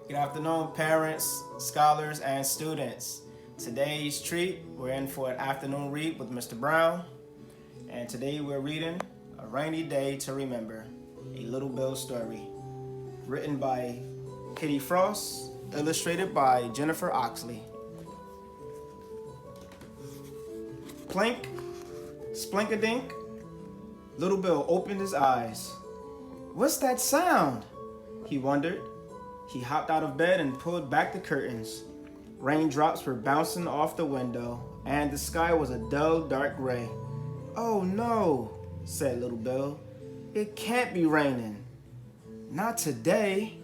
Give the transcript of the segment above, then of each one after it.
Good afternoon, parents, scholars, and students. Today's treat, we're in for an afternoon read with Mr. Brown. And today we're reading A Rainy Day to Remember, a Little Bill story. Written by Kitty Frost, illustrated by Jennifer Oxley. Plink, splinkadink. Little Bill opened his eyes. What's that sound? He wondered. He hopped out of bed and pulled back the curtains. Raindrops were bouncing off the window, and the sky was a dull, dark gray. Oh no, said Little Bill. It can't be raining. Not today.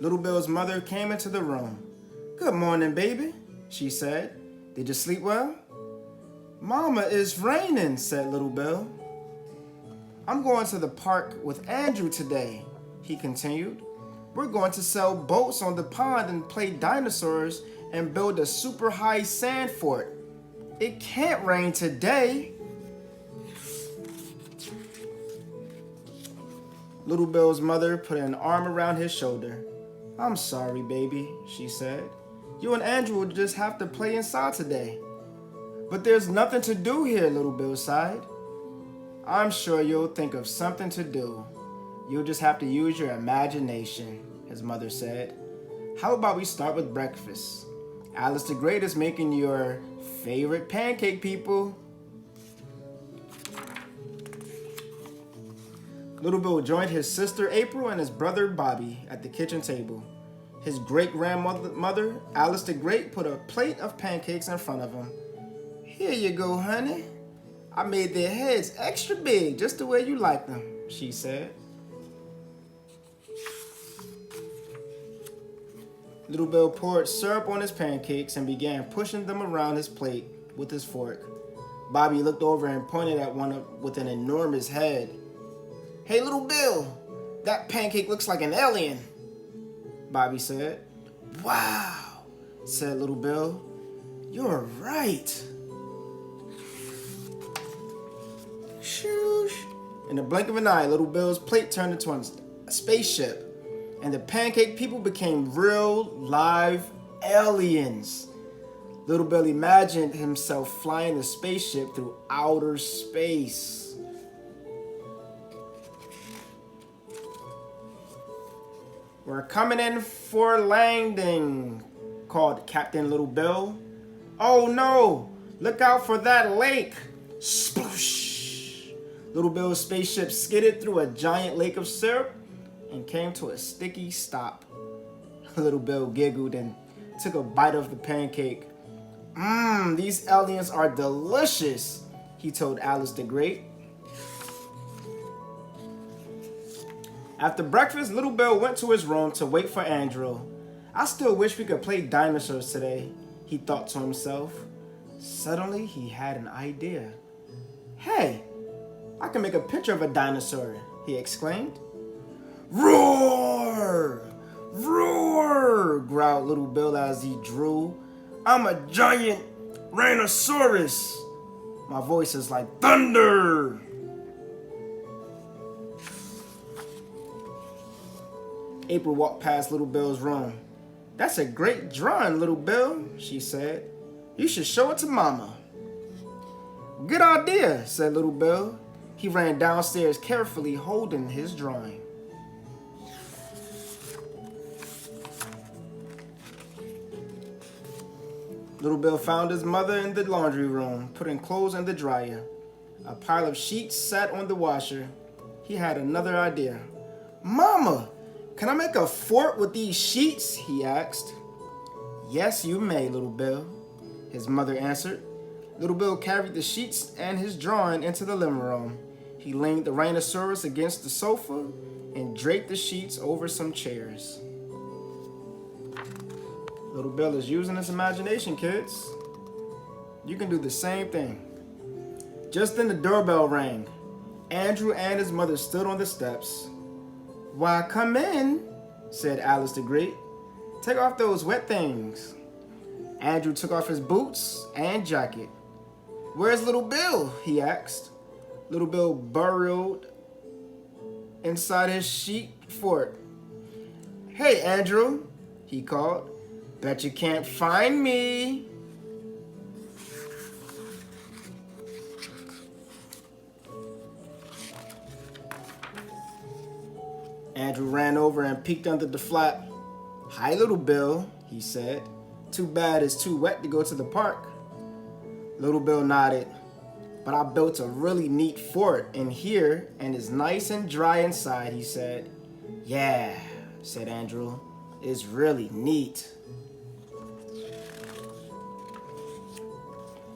Little Bill's mother came into the room. Good morning, baby, she said. Did you sleep well? Mama, it's raining, said Little Bill. I'm going to the park with Andrew today, he continued. We're going to sell boats on the pond and play dinosaurs and build a super high sand fort. It can't rain today. Little Bill's mother put an arm around his shoulder. I'm sorry, baby, she said. You and Andrew will just have to play inside today. But there's nothing to do here, Little Bill sighed. I'm sure you'll think of something to do. You'll just have to use your imagination, his mother said. How about we start with breakfast? Alice the Great is making your favorite pancake, people. Little Bill joined his sister April and his brother Bobby at the kitchen table. His great-grandmother, Alice the Great, put a plate of pancakes in front of him. Here you go, honey. I made their heads extra big, just the way you like them, she said. Little Bill poured syrup on his pancakes and began pushing them around his plate with his fork. Bobby looked over and pointed at one with an enormous head. Hey, Little Bill, that pancake looks like an alien, Bobby said. Wow, said Little Bill. You're right. Shoosh. In the blink of an eye, Little Bill's plate turned into a spaceship, and the pancake people became real, live aliens. Little Bill imagined himself flying the spaceship through outer space. We're coming in for landing, called Captain Little Bill. Oh no, look out for that lake. Sploosh. Little Bill's spaceship skidded through a giant lake of syrup and came to a sticky stop. Little Bill giggled and took a bite of the pancake. These aliens are delicious, he told Alice the Great. After breakfast, Little Bill went to his room to wait for Andrew. I still wish we could play dinosaurs today, he thought to himself. Suddenly, he had an idea. Hey, I can make a picture of a dinosaur, he exclaimed. Roar! Roar! Growled Little Bill as he drew. I'm a giant rhinoceros. My voice is like thunder. April walked past Little Bill's room. That's a great drawing, Little Bill, she said. You should show it to Mama. Good idea, said Little Bill. He ran downstairs carefully holding his drawing. Little Bill found his mother in the laundry room, putting clothes in the dryer. A pile of sheets sat on the washer. He had another idea. Mama, can I make a fort with these sheets? He asked. Yes, you may, Little Bill, his mother answered. Little Bill carried the sheets and his drawing into the living room. He leaned the rhinoceros against the sofa and draped the sheets over some chairs. Little Bill is using his imagination, kids. You can do the same thing. Just then the doorbell rang. Andrew and his mother stood on the steps. Why, come in, said Alice the Great. Take off those wet things. Andrew took off his boots and jacket. Where's Little Bill? He asked. Little Bill burrowed inside his sheet fort. "Hey, Andrew," he called. "Bet you can't find me." Andrew ran over and peeked under the flap. "Hi, Little Bill," he said. "Too bad it's too wet to go to the park." Little Bill nodded. "But I built a really neat fort in here and it's nice and dry inside," he said. "Yeah," said Andrew. "It's really neat."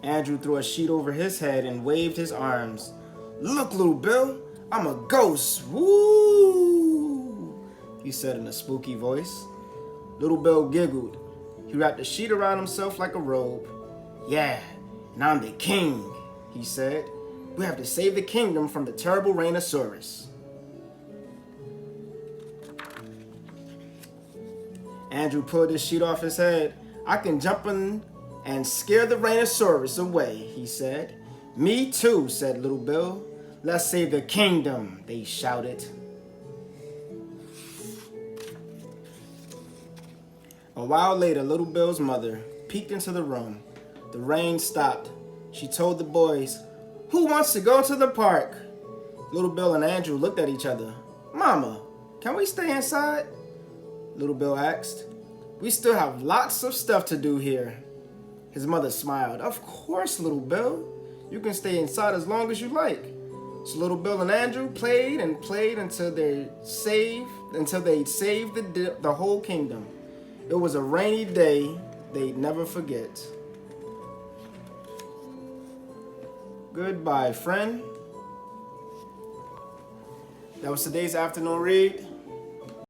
Andrew threw a sheet over his head and waved his arms. "Look, Little Bill, I'm a ghost. Woo!" he said in a spooky voice. Little Bill giggled. He wrapped a sheet around himself like a robe. "Yeah, and I'm the king," he said. "We have to save the kingdom from the terrible Rainosaurus." Andrew pulled his sheet off his head. "I can jump in and scare the Rainosaurus away," he said. "Me too," said Little Bill. "Let's save the kingdom," they shouted. A while later, Little Bill's mother peeked into the room. The rain stopped. She told the boys, "Who wants to go to the park?" Little Bill and Andrew looked at each other. "Mama, can we stay inside?" Little Bill asked. "We still have lots of stuff to do here." His mother smiled. "Of course, Little Bill. You can stay inside as long as you like." So Little Bill and Andrew played and played until they'd saved the whole kingdom. It was a rainy day they'd never forget. Goodbye, friend. That was today's afternoon read.